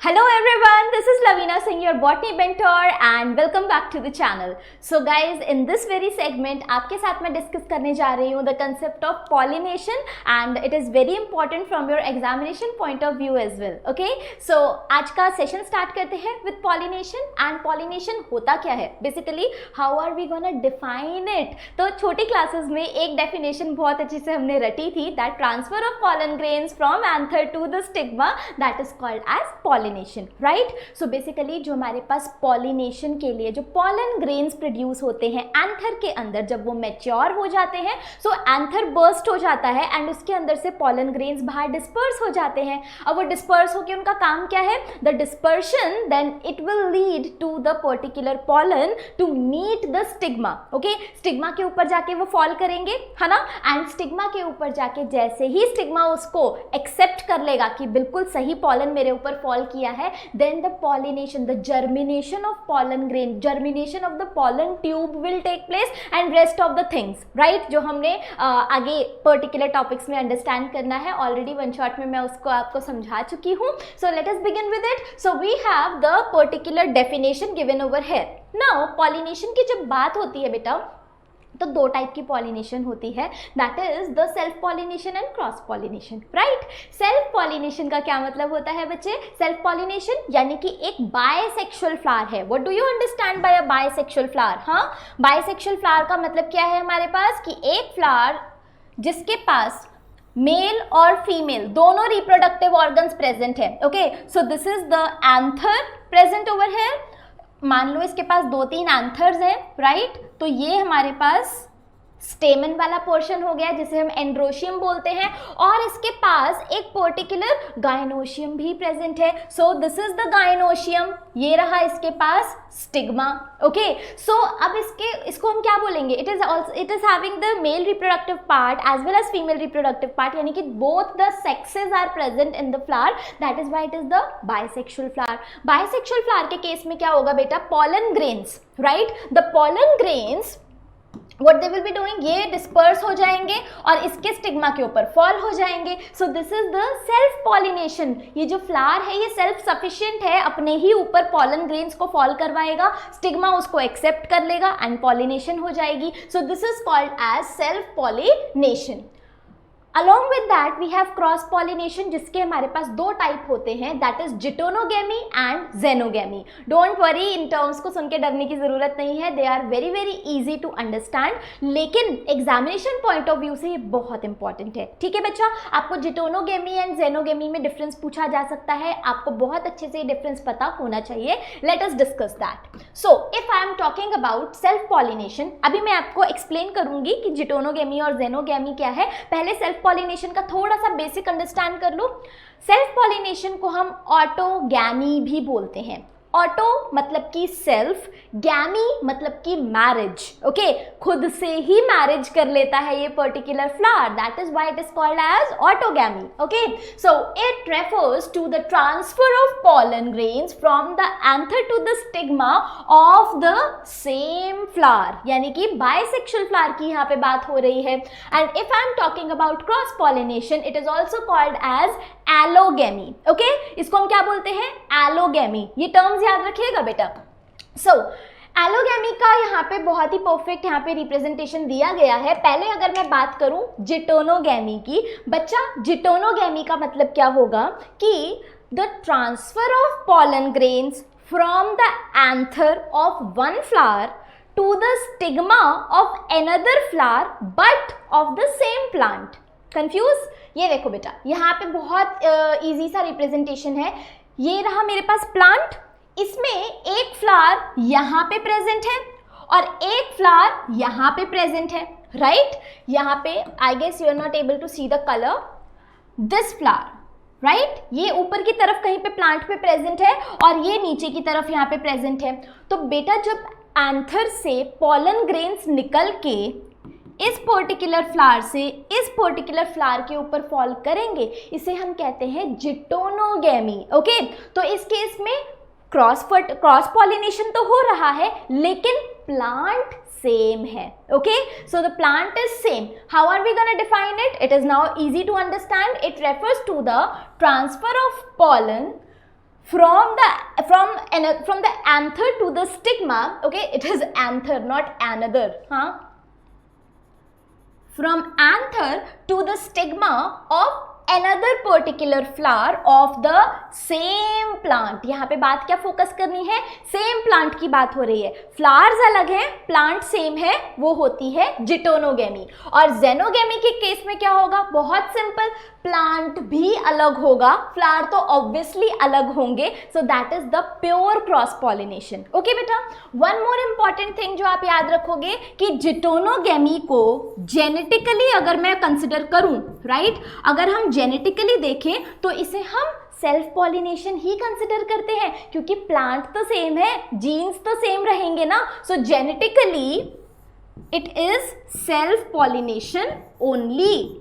Hello everyone, this is Lavina Singh, your botany mentor and welcome back to the channel. So guys, in this very segment आपके साथ मैं discuss करने जा रही हूँ the concept of pollination and it is very important from your examination point of view as well. Okay, so आज का session start करते हैं with pollination and pollination होता क्या है? Basically, how are we gonna define it? तो छोटी classes में एक डेफिनेशन बहुत अच्छी से हमने रटी थी that transfer of pollen grains from anther to the stigma that is called as pollination. Right, so basically जो हमारे पास पॉलिनेशन के लिए जो पॉलन ग्रेन्स प्रोड्यूस होते हैं एंथर के अंदर, जब वो मैच्योर हो जाते हैं सो एंथर बर्स्ट हो जाता है एंड उसके अंदर से पॉलन ग्रेन्स बाहर डिस्पर्स हो जाते हैं. अब वो डिस्पर्स होकर उनका काम क्या है? The dispersion then it will lead to the particular pollen to meet the stigma. Okay, stigma के ऊपर जाके वो फॉल करेंगे, है ना, एंड स्टिग्मा के ऊपर जाके जैसे ही स्टिग्मा उसको एक्सेप्ट कर लेगा कि बिल्कुल सही पॉलन मेरे ऊपर फॉल किया है, then the pollination, the germination of pollen grain, germination of the pollen tube will take place and rest of the things, right? जो हमने आगे particular topics में understand करना है, already one shot में मैं उसको आपको समझा चुकी हूँ. So let us begin with it. So we have the particular definition given over here. Now pollination की जब बात होती है बेटा, तो दो टाइप की पॉलिनेशन होती है, that is the self pollination and cross pollination. Right, self pollination का क्या मतलब होता है बच्चे? सेल्फ पॉलिनेशन यानी कि एक बायसेक्सुअल फ्लावर है. What do you understand by a bisexual flower? हाँ, बायसेक्सुअल फ्लावर का मतलब क्या है हमारे पास कि एक फ्लावर जिसके पास मेल और फीमेल दोनों रिप्रोडक्टिव ऑर्गन्स प्रेजेंट है. Okay, so this is the anther present over here. मान लो इसके पास 2-3 एंथर्स हैं, राइट, तो ये हमारे पास स्टेमन वाला पोर्शन हो गया जिसे हम एंड्रोशियम बोलते हैं, और इसके पास एक पर्टिकुलर गायनोशियम भी प्रेजेंट है. सो दिस इज द गायनोशियम, ये रहा इसके पास स्टिग्मा. ओके, सो अब इसको हम क्या बोलेंगे? It is having the male reproductive part as well as female reproductive part, यानी कि both the sexes are present in the flower, that is why it is the bisexual flower. Bisexual flower के case में क्या होगा बेटा? Pollen grains, right, the pollen grains what they will be doing, ये disperse हो जाएंगे और इसके स्टिग्मा के ऊपर फॉल हो जाएंगे. सो this is the self pollination. ये जो फ्लावर है ये सेल्फ सफिशिएंट है, अपने ही ऊपर पॉलन ग्रेन्स को फॉल करवाएगा, स्टिग्मा उसको एक्सेप्ट कर लेगा एंड पॉलिनेशन हो जाएगी. So this is called as self pollination. Along with that we have cross pollination, जिसके हमारे पास दो टाइप होते हैं, that is जिटोनोगेमी and xenogamy. Don't worry, in terms को सुन के डरने की ज़रूरत नहीं है, they are very very easy to understand, लेकिन एग्जामिनेशन पॉइंट ऑफ व्यू से ये बहुत इंपॉर्टेंट है. ठीक है बच्चा, आपको जिटोनोगेमी एंड xenogamy में डिफरेंस पूछा जा सकता है, आपको बहुत अच्छे से डिफरेंस पता होना चाहिए. Let us discuss that. So if I am talking about self pollination, अभी मैं आपको एक्सप्लेन करूंगी कि जिटोनोगेमी और xenogamy क्या है. पहले सेल्फ पॉलिनेशन का थोड़ा सा बेसिक अंडरस्टैंड कर लो. सेल्फ पॉलिनेशन को हम ऑटोगैमी भी बोलते हैं. ऑटो मतलब कि सेल्फ, गैमी मतलब कि मैरिज. ओके, खुद से ही मैरिज कर लेता है ये particular flower, that is why it is called as autogamy. Okay, so it refers to the transfer of pollen grains from the anther to the stigma of the same flower, यानी कि bisexual flower की यहाँ पे बात हो रही है. And if I am talking about cross pollination, it is also called as allogamy. Okay, इसको हम क्या बोलते हैं? एलोगेमी. ये टर्म्स याद रखिएगा बेटा. सो एलोगेमी का यहाँ पे बहुत ही परफेक्ट यहाँ पे रिप्रेजेंटेशन दिया गया है. पहले अगर मैं बात करूँ जिटोनोगेमी की, बच्चा जिटोनोगेमी का मतलब क्या होगा कि the transfer of pollen grains from the anther of one flower to the stigma of another flower but of the same plant. Confuse? ये देखो बेटा, यहाँ पे बहुत इजी सा रिप्रेजेंटेशन है. ये रहा मेरे पास प्लांट, इसमें एक फ्लावर यहाँ पे प्रेजेंट है और एक फ्लावर यहाँ पे प्रेजेंट है, राइट. यहाँ पे I guess you are not able to see the colour. This flower, right, ये ऊपर की तरफ कहीं पे प्लांट पे प्रेजेंट है और ये नीचे की तरफ यहाँ पे प्रेजेंट है. तो बेटा जब एंथर से पॉलन ग्रेन्स निकल के इस पर्टिकुलर फ्लावर से इस पर्टिकुलर फ्लावर के ऊपर फॉल करेंगे, इसे हम कहते हैं जिटोनोगेमी. ओके, तो इस केस में क्रॉस पॉलिनेशन तो हो रहा है लेकिन प्लांट सेम है. Okay, so the plant is same. How are we gonna define it? It is now easy to understand. It refers to the transfer of pollen from the anther to the stigma, okay, it is anther, not another, huh? From anther to the stigma of another particular flower of the same plant. यहाँ पे बात क्या focus करनी है, same plant की बात हो रही है. फ्लावर्स अलग है, प्लांट सेम है, वो होती है जिटोनोगेमी. और जेनोगेमी के केस में क्या होगा, बहुत सिंपल, प्लांट भी अलग होगा, फ्लावर तो ऑब्वियसली अलग होंगे. सो that is the pure cross pollination. Okay बेटा, वन मोर इंपॉर्टेंट थिंग जो आप याद रखोगे कि जिटोनोगेमी को जेनेटिकली अगर मैं कंसिडर करूं, राइट, अगर हम जेनेटिकली देखें तो इसे हम सेल्फ पॉलिनेशन ही कंसिडर करते हैं, क्योंकि प्लांट तो सेम है, जीन्स तो सेम रहेंगे ना. So genetically it is self pollination only.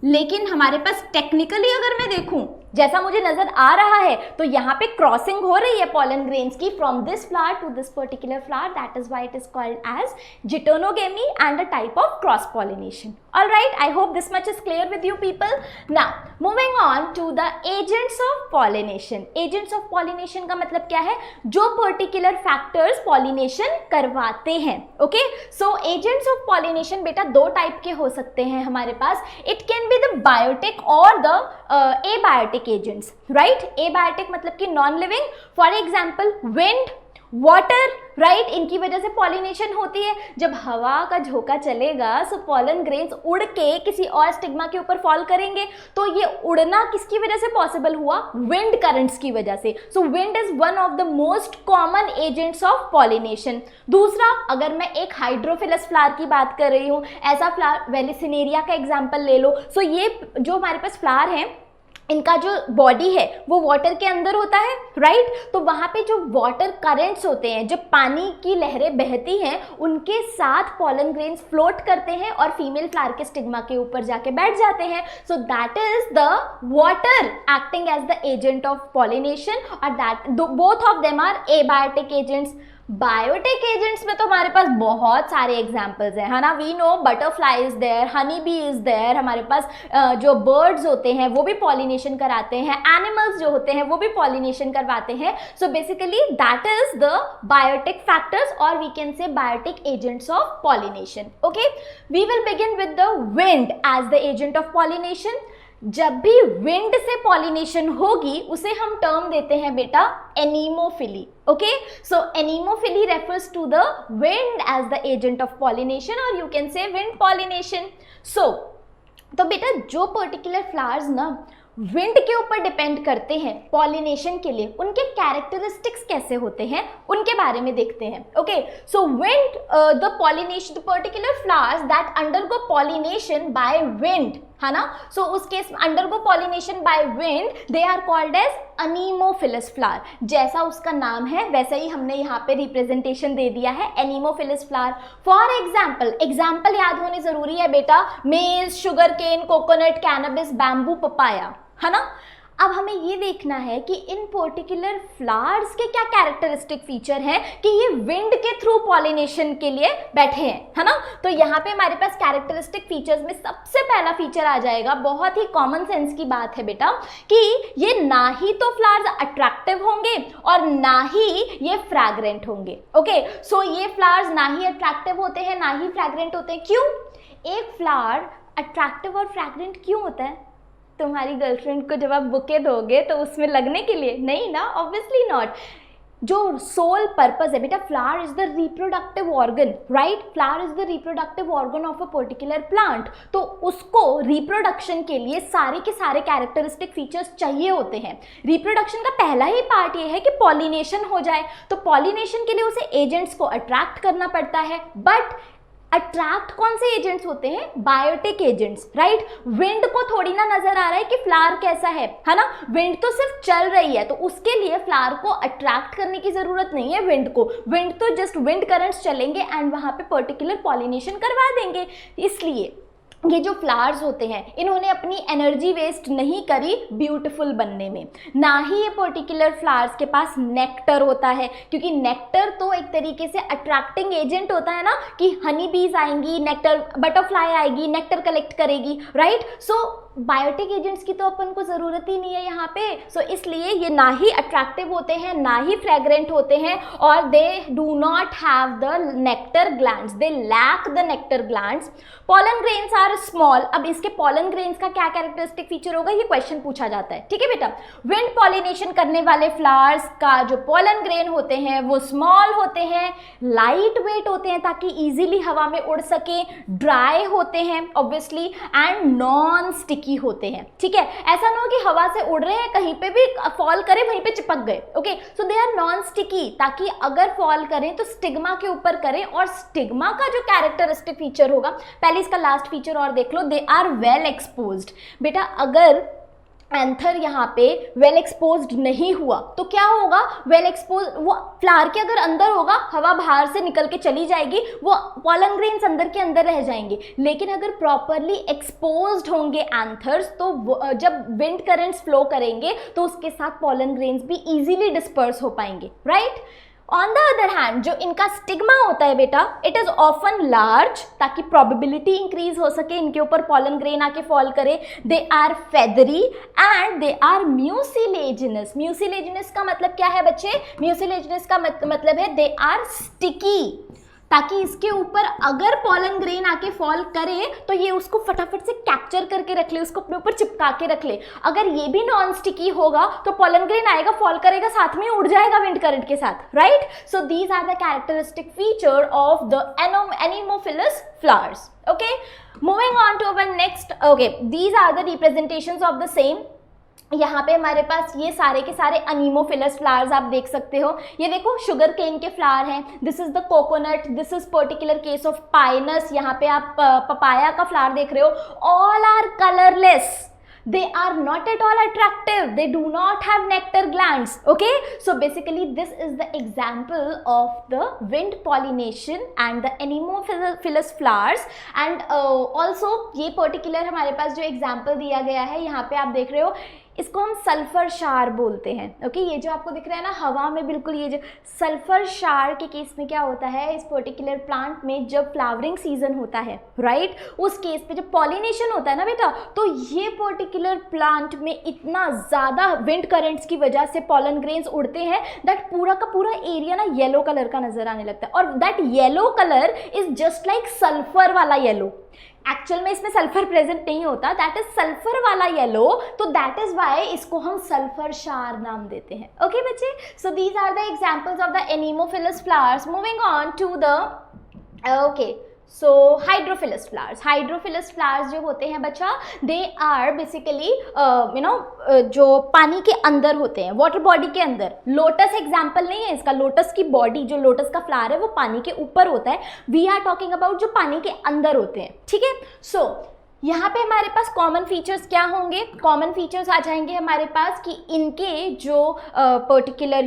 लेकिन हमारे पास टेक्निकली अगर मैं देखूं, जैसा मुझे नजर आ रहा है, तो यहाँ पे क्रॉसिंग हो रही है पॉलन ग्रेन्स की from this flower to this particular flower. That is why it is called as geitonogamy and a type of cross pollination. All right, I hope this much is clear with you people. Now, moving on to the agents of pollination. Agents of pollination का मतलब क्या है, जो particular factors pollination करवाते हैं. Okay, so agents of pollination बेटा दो type के हो सकते हैं हमारे पास. It can be the biotic or the abiotic agents, right? Abiotic मतलब कि non-living. For example, wind, water, right, इनकी वजह से पॉलिनेशन होती है. जब हवा का झोंका चलेगा सो पॉलन ग्रेन्स उड़ के किसी और स्टिग्मा के ऊपर फॉल करेंगे. तो ये उड़ना किसकी वजह से पॉसिबल हुआ, विंड करंट्स की वजह से. So wind is one of the most common agents of pollination. दूसरा, अगर मैं एक हाइड्रोफिलस फ्लावर की बात कर रही हूँ, ऐसा फ्लावर वेलिसिनेरिया का एग्जाम्पल ले लो. सो ये जो हमारे पास फ्लावर है, इनका जो बॉडी है वो वाटर के अंदर होता है, राइट. तो वहाँ पे जो वाटर करंट्स होते हैं, जब पानी की लहरें बहती हैं, उनके साथ पॉलन ग्रेन्स फ्लोट करते हैं और फीमेल फ्लावर के स्टिग्मा के ऊपर जाके बैठ जाते हैं. So that is the water acting as the agent of pollination, और that both of them are abiotic agents. Biotic agents में तो हमारे पास बहुत सारे एग्जाम्पल्स हैं, है ना. We know butterfly is there, honey bee is there. हमारे पास जो बर्ड्स होते हैं वो भी पॉलिनेशन कराते हैं, एनिमल्स जो होते हैं वो भी पॉलिनेशन करवाते हैं. So basically that is the biotic factors, और we can say biotic agents of pollination. Okay, we will begin with the wind as the agent of pollination. जब भी विंड से पॉलिनेशन होगी उसे हम टर्म देते हैं बेटा anemophily. Okay, so anemophily refers to the wind as the agent of pollination, और you can say wind pollination. So तो बेटा जो पर्टिकुलर फ्लावर्स ना विंड के ऊपर डिपेंड करते हैं पॉलिनेशन के लिए, उनके कैरेक्टरिस्टिक्स कैसे होते हैं उनके बारे में देखते हैं. Okay, so wind, the pollination, the particular flowers that undergo pollination by wind, है ना. सो उस केस में undergo pollination by wind, they are called as anemophilous flower. जैसा उसका नाम है वैसे ही हमने यहाँ पे रिप्रेजेंटेशन दे दिया है, एनीमोफिलस फ्लावर. फॉर एग्जाम्पल याद होनी जरूरी है बेटा, maize, sugar cane, coconut, cannabis, bamboo, papaya, है ना. अब हमें ये देखना है कि इन पर्टिकुलर फ्लावर्स के क्या कैरेक्टरिस्टिक फीचर हैं कि ये विंड के थ्रू पॉलिनेशन के लिए बैठे हैं, है ना. तो यहाँ पे हमारे पास कैरेक्टरिस्टिक फीचर्स में सबसे पहला फीचर आ जाएगा, बहुत ही कॉमन सेंस की बात है बेटा, कि ये ना ही तो फ्लावर्स अट्रैक्टिव होंगे और ना ही ये फ्रैग्रेंट होंगे. ओके, सो ये फ्लावर्स ना ही अट्रैक्टिव होते हैं ना ही फ्रैग्रेंट होते हैं. क्यों? एक फ्लावर अट्रैक्टिव और फ्रैग्रेंट क्यों होता है? तुम्हारी गर्लफ्रेंड को जब आप बुके दोगे तो उसमें लगने के लिए नहीं ना, ऑब्वियसली नॉट. जो सोल पर्पस है बेटा, flower is the reproductive organ, right. Flower is the reproductive organ of a particular plant. तो उसको रिप्रोडक्शन के लिए सारे के सारे कैरेक्टरिस्टिक फीचर्स चाहिए होते हैं. रिप्रोडक्शन का पहला ही पार्ट ये है कि पॉलिनेशन हो जाए. तो पॉलिनेशन के लिए उसे एजेंट्स को अट्रैक्ट करना पड़ता है. बट अट्रैक्ट कौन से एजेंट्स होते हैं? Biotic agents, right. विंड को थोड़ी ना नजर आ रहा है कि फ्लावर कैसा है ना. विंड तो सिर्फ चल रही है, तो उसके लिए फ्लावर को अट्रैक्ट करने की जरूरत नहीं है विंड को. विंड तो जस्ट विंड करंट्स चलेंगे एंड वहां पे पर्टिकुलर पॉलिनेशन करवा देंगे. इसलिए ये जो फ्लावर्स होते हैं इन्होंने अपनी एनर्जी वेस्ट नहीं करी ब्यूटीफुल बनने में. ना ही ये पर्टिकुलर फ्लावर्स के पास नेक्टर होता है, क्योंकि नेक्टर तो एक तरीके से अट्रैक्टिंग एजेंट होता है ना, कि हनी बीज आएंगी, नेक्टर, बटरफ्लाई आएगी, नेक्टर कलेक्ट करेगी, राइट. सो बायोटिक एजेंट्स की तो अपन को ज़रूरत ही नहीं है यहाँ पे। सो इसलिए ये ना ही अट्रैक्टिव होते हैं, ना ही फ्रेग्रेंट होते हैं, और they do not have the nectar glands, they lack the nectar glands. Pollen grains are small. अब इसके पॉलन ग्रेन्स का क्या कैरेक्टरिस्टिक फीचर होगा, ये क्वेश्चन पूछा जाता है, ठीक है बेटा। विंड पॉलिनेशन करने वाले फ्लावर्स का जो पॉलन ग्रेन होते हैं वो स्मॉल होते हैं, लाइट वेट होते हैं ताकि इजीली हवा में उड़ सके, ड्राई होते हैं ऑब्वियसली, एंड नॉन स्टिकी होते हैं, ठीक है। ऐसा ना हो कि हवा से उड़ रहे हैं, कहीं पे भी फॉल करे वहीं पे चिपक गए, okay. So they are non sticky, ताकि अगर फॉल करें तो स्टिग्मा के ऊपर करें। और स्टिग्मा का जो कैरेक्टरिस्टिक फीचर होगा, पहले इसका लास्ट फीचर और देख लो, दे आर वेल एक्सपोज्ड। बेटा अगर एंथर यहाँ पे वेल एक्सपोज्ड नहीं हुआ तो क्या होगा, वेल एक्सपोज, वो फ्लावर के अगर अंदर होगा, हवा बाहर से निकल के चली जाएगी, वो पॉलन ग्रेन्स अंदर के अंदर रह जाएंगे। लेकिन अगर प्रॉपरली एक्सपोज्ड होंगे एंथर्स, तो जब विंड करंट्स फ्लो करेंगे तो उसके साथ पॉलन ग्रेन्स भी इजीली डिस्पर्स हो पाएंगे, right. On the other hand जो इनका स्टिग्मा होता है बेटा, इट इज ऑफन लार्ज, ताकि प्रोबेबिलिटी इंक्रीज हो सके इनके ऊपर पॉलन ग्रेन आके फॉल करे। They are feathery and they are mucilaginous. Mucilaginous का मतलब क्या है बच्चे, म्यूसिलेजिनस का मतलब है दे आर स्टिकी, ताकि इसके ऊपर अगर पॉलन ग्रेन आके फॉल करे तो ये उसको फटाफट से कैप्चर करके रख ले, उसको अपने ऊपर चिपका के रख ले। अगर ये भी नॉन स्टिकी होगा तो पॉलन ग्रेन आएगा, फॉल करेगा, साथ में उड़ जाएगा विंड करंट के साथ, right. So these are the characteristic feature of the anemophilous flowers, okay. Moving on to our next, okay, these are the representations of the same. यहाँ पे हमारे पास ये सारे के सारे अनीमोफिलस फ्लावर्स आप देख सकते हो। ये देखो शुगर केन के फ्लावर हैं, this is the coconut, this is particular case of Pinus. यहाँ पे आप पपाया का फ्लावर देख रहे हो। All are colourless, they are not at all attractive, they do not have nectar glands, okay. So basically this is the example of the wind pollination and the anemophilous flowers, and also ये particular हमारे पास जो example दिया गया है यहाँ पे आप देख रहे हो, इसको हम सल्फर शार बोलते हैं, ओके। ये जो आपको दिख रहा है ना हवा में, बिल्कुल ये जो सल्फर शार के केस में क्या होता है, इस पर्टिकुलर प्लांट में जब फ्लावरिंग सीजन होता है, राइट, उस केस पे जब पॉलिनेशन होता है ना बेटा, तो ये पर्टिकुलर प्लांट में इतना ज़्यादा विंड करंट्स की वजह से पॉलन ग्रेन्स उड़ते हैं दैट पूरा का पूरा एरिया ना येलो कलर का नजर आने लगता है। और that yellow colour is just like sulphur वाला येलो। एक्चुअल में इसमें सल्फर प्रेजेंट नहीं होता, दैट इज सल्फर वाला येलो, तो दैट इज वाई इसको हम सल्फर शार नाम देते हैं, ओके बच्चे। So these are the examples of the anemophilous flowers. Moving on to the okay, so hydrophilous flowers. Hydrophilous flowers जो होते हैं बच्चा, दे आर बेसिकली जो पानी के अंदर होते हैं, वाटर बॉडी के अंदर। लोटस एग्जाम्पल नहीं है इसका, लोटस की बॉडी, जो लोटस का फ्लावर है वो पानी के ऊपर होता है। वी आर टॉकिंग अबाउट जो पानी के अंदर होते हैं, ठीक है। सो यहाँ पे हमारे पास कॉमन फीचर्स क्या होंगे, कॉमन फीचर्स आ जाएंगे हमारे पास कि इनके जो पर्टिकुलर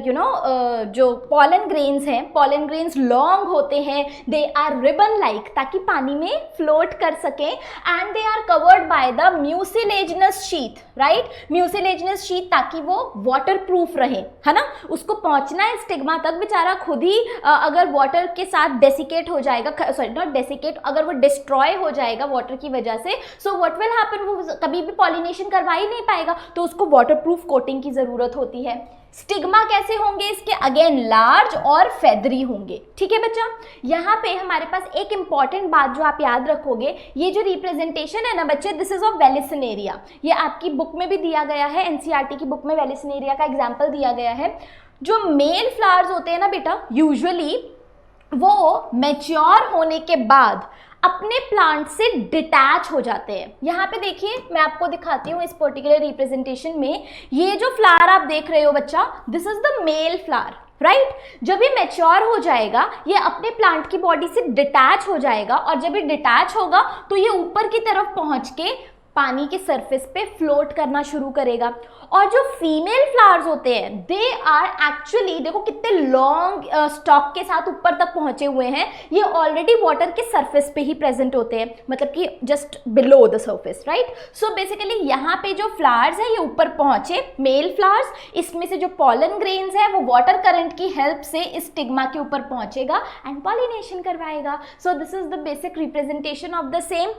जो पॉलन ग्रेन्स हैं, पॉलन ग्रेन्स लॉन्ग होते हैं, दे आर रिबन लाइक, ताकि पानी में फ्लोट कर सकें, and they are covered by the mucilaginous sheath, right, mucilaginous sheath, ताकि वो वाटर प्रूफ रहे, है ना। उसको पहुंचना है स्टिग्मा तक, बेचारा खुद ही अगर वाटर के साथ डेसिकेट हो जाएगा, सॉरी नॉट डेसिकेट, अगर वो डिस्ट्रॉय हो जाएगा वाटर की वजह से, सो व्हाट विल हैपन, वो कभी भी पॉलिनेशन करवा ही नहीं पाएगा, तो उसको वाटरप्रूफ कोटिंग की जरूरत होती है। स्टिग्मा कैसे होंगे इसके, अगेन लार्ज और फेदरी होंगे, ठीक है बच्चा। यहाँ पे हमारे पास एक इंपॉर्टेंट बात जो आप याद रखोगे, ये जो रिप्रेजेंटेशन है ना बच्चे, दिस इज ऑफ वेलिसिनेरिया। ये आपकी बुक में भी दिया गया है, एनसीईआरटी की बुक में वेलिसिनेरिया का एग्जाम्पल दिया गया है। जो मेल फ्लावर्स होते हैं ना बेटा, यूजुअली वो मैच्योर होने के बाद अपने प्लांट से डिटैच हो जाते हैं। यहाँ पे देखिए, मैं आपको दिखाती हूँ इस पर्टिकुलर रिप्रेजेंटेशन में, ये जो फ्लावर आप देख रहे हो बच्चा, this is the male flower, right. जब ये मैच्योर हो जाएगा, ये अपने प्लांट की बॉडी से डिटैच हो जाएगा, और जब ये डिटैच होगा तो ये ऊपर की तरफ पहुंच के पानी के सरफेस पे फ्लोट करना शुरू करेगा। और जो फीमेल फ्लावर्स होते हैं, दे आर एक्चुअली, देखो कितने लॉन्ग स्टॉक के साथ ऊपर तक पहुंचे हुए हैं, ये ऑलरेडी वाटर के सरफेस पे ही प्रेजेंट होते हैं, मतलब कि just below the surface, right. So basically यहाँ पे जो फ्लावर्स है ये ऊपर पहुंचे, मेल फ्लावर्स, इसमें से जो पॉलन ग्रेन्स है वो वाटर करंट की हेल्प से इस स्टिग्मा के ऊपर पहुंचेगा एंड पॉलिनेशन करवाएगा। सो this is the basic representation of the same.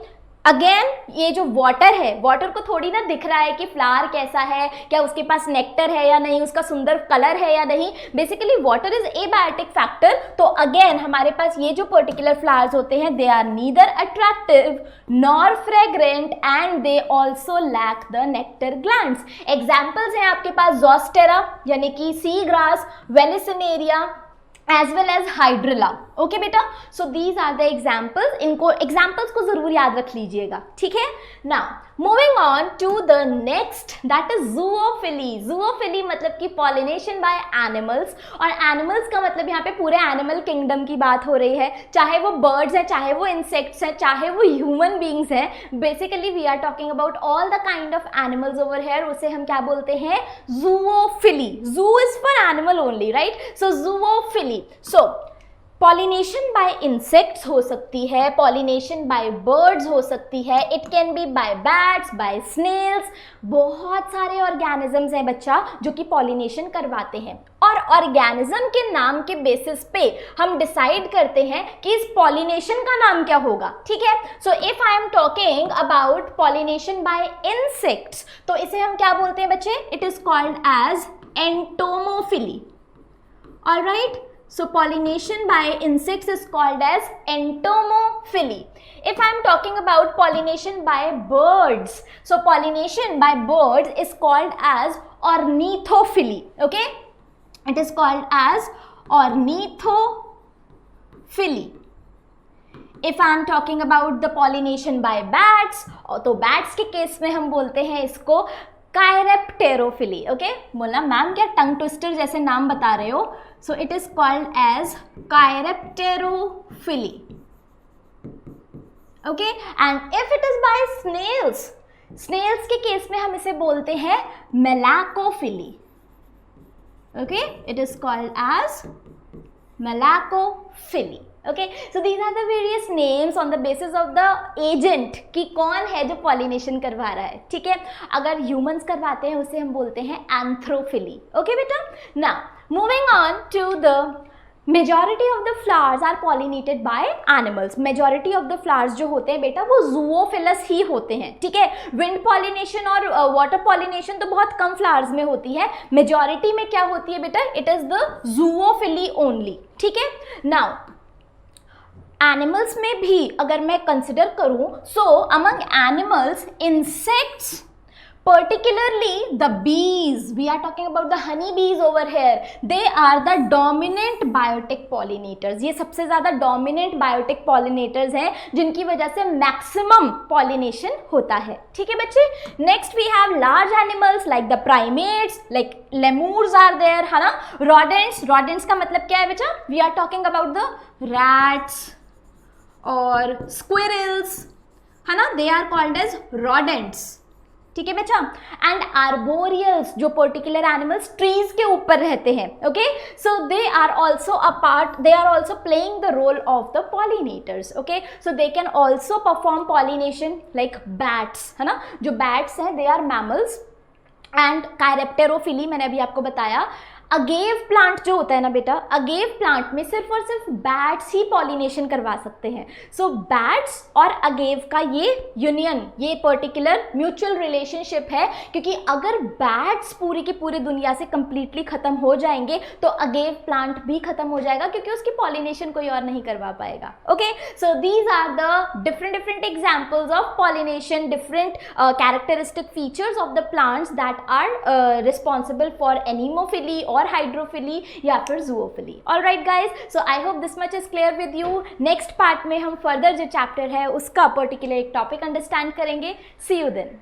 Again ये जो वाटर है, वाटर को थोड़ी ना दिख रहा है कि फ्लावर कैसा है, क्या उसके पास नेक्टर है या नहीं, उसका सुंदर कलर है या नहीं, basically water is abiotic factor. तो अगेन हमारे पास ये जो पर्टिकुलर फ्लावर्स होते हैं, they are neither attractive nor fragrant and they also lack the nectar glands. Examples हैं आपके पास ज़ोस्टेरा यानी कि sea grass, Vallisneria as well as hydrilla। Okay बेटा, so these are the examples, इनको एग्जाम्पल्स को जरूर याद रख लीजिएगा, ठीक है। Now moving on to the next, that is जूओफिली। जूओफिली मतलब कि पॉलिनेशन बाय एनिमल्स, और एनिमल्स का मतलब यहाँ पे पूरे एनिमल किंगडम की बात हो रही है, चाहे वो बर्ड्स हैं, चाहे वो इंसेक्ट्स हैं, चाहे वो ह्यूमन बींग्स हैं। Basically we are talking about all the kind of animals over here, उसे हम क्या बोलते हैं, zoophily. Zoo is for animal only, right, so zoophily. So pollination by insects हो सकती है, पॉलिनेशन बाय बर्ड्स हो सकती है, it can be by bats, by snails. बहुत सारे ऑर्गेनिजम्स हैं बच्चा जो कि पॉलिनेशन करवाते हैं, और ऑर्गेनिज्म के नाम के बेसिस पे हम डिसाइड करते हैं कि इस पॉलिनेशन का नाम क्या होगा, ठीक है। So if I am talking about pollination by insects, तो इसे हम क्या बोलते हैं बच्चे, it is called as entomophily. Alright, so pollination by insects is called as entomophily. If I am talking about pollination by birds, so pollination by birds is called as ornithophily. Okay, it is called as ornithophily. If I am talking about the pollination by bats, तो bats के case में हम बोलते हैं इसको कायरेप्टेरोफिली। Okay, बोलना ma'am क्या tongue twister जैसे नाम बता रहे हो, so it is called as chiropterophily. Okay, and if it is by snails, snails के केस में हम इसे बोलते हैं malacophily. Okay, it is called as malacophily. Okay, so these are the various names on the basis of the agent कि कौन है जो पॉलिनेशन करवा रहा है, ठीक है। अगर ह्यूमंस करवाते हैं उसे हम बोलते हैं एंथ्रोफिली। ओके बेटा, now moving on to the majority of the flowers are pollinated by animals. Majority of the flowers जो होते हैं बेटा वो जूओफिलस ही होते हैं, ठीक है। विंड पॉलिनेशन और वाटर पॉलिनेशन तो बहुत कम फ्लावर्स में होती है, मेजॉरिटी में क्या होती है बेटा, इट इज द जूओफिली ओनली, ठीक है। नाउ एनिमल्स में भी अगर मैं कंसिडर करूं, सो among animals insects, particularly the bees, we are talking about the honey bees over here, they are the dominant biotic pollinators। ये सबसे ज़्यादा dominant biotic pollinators हैं जिनकी वजह से maximum pollination होता है, ठीक है बच्चे। Next we have large animals like the primates, like lemurs are there, है ना। rodents, rodents का मतलब क्या है बेटा, we are talking about the rats और squirrels, है ना, they are called as rodents, ठीक है बेटा। एंड आर्बोरियल्स, जो पर्टिकुलर एनिमल्स ट्रीज के ऊपर रहते हैं, okay, so they are also a part, they are also playing the role of the pollinators. Okay, so they can also perform pollination like bats, है ना, जो बैट्स हैं they are mammals. And chiropterophily मैंने अभी आपको बताया। Agave plant जो होता है ना बेटा, अगेव प्लांट में सिर्फ और सिर्फ बैट्स ही पॉलिनेशन करवा सकते हैं। सो बैट्स और अगेव का ये यूनियन, ये पर्टिकुलर म्यूचुअल रिलेशनशिप है, क्योंकि अगर बैट्स पूरी की पूरी दुनिया से कंप्लीटली खत्म हो जाएंगे तो अगेव प्लांट भी खत्म हो जाएगा, क्योंकि उसकी पॉलिनेशन कोई और नहीं करवा पाएगा। Okay, so these are the different examples of pollination, different characteristic features of the plants that are responsible for anemophily और हाइड्रोफिली या फिर zoophily. Alright guys, so I hope this much is clear with you. Next part में हम further जो chapter है उसका particular एक topic understand करेंगे। सी यू देन।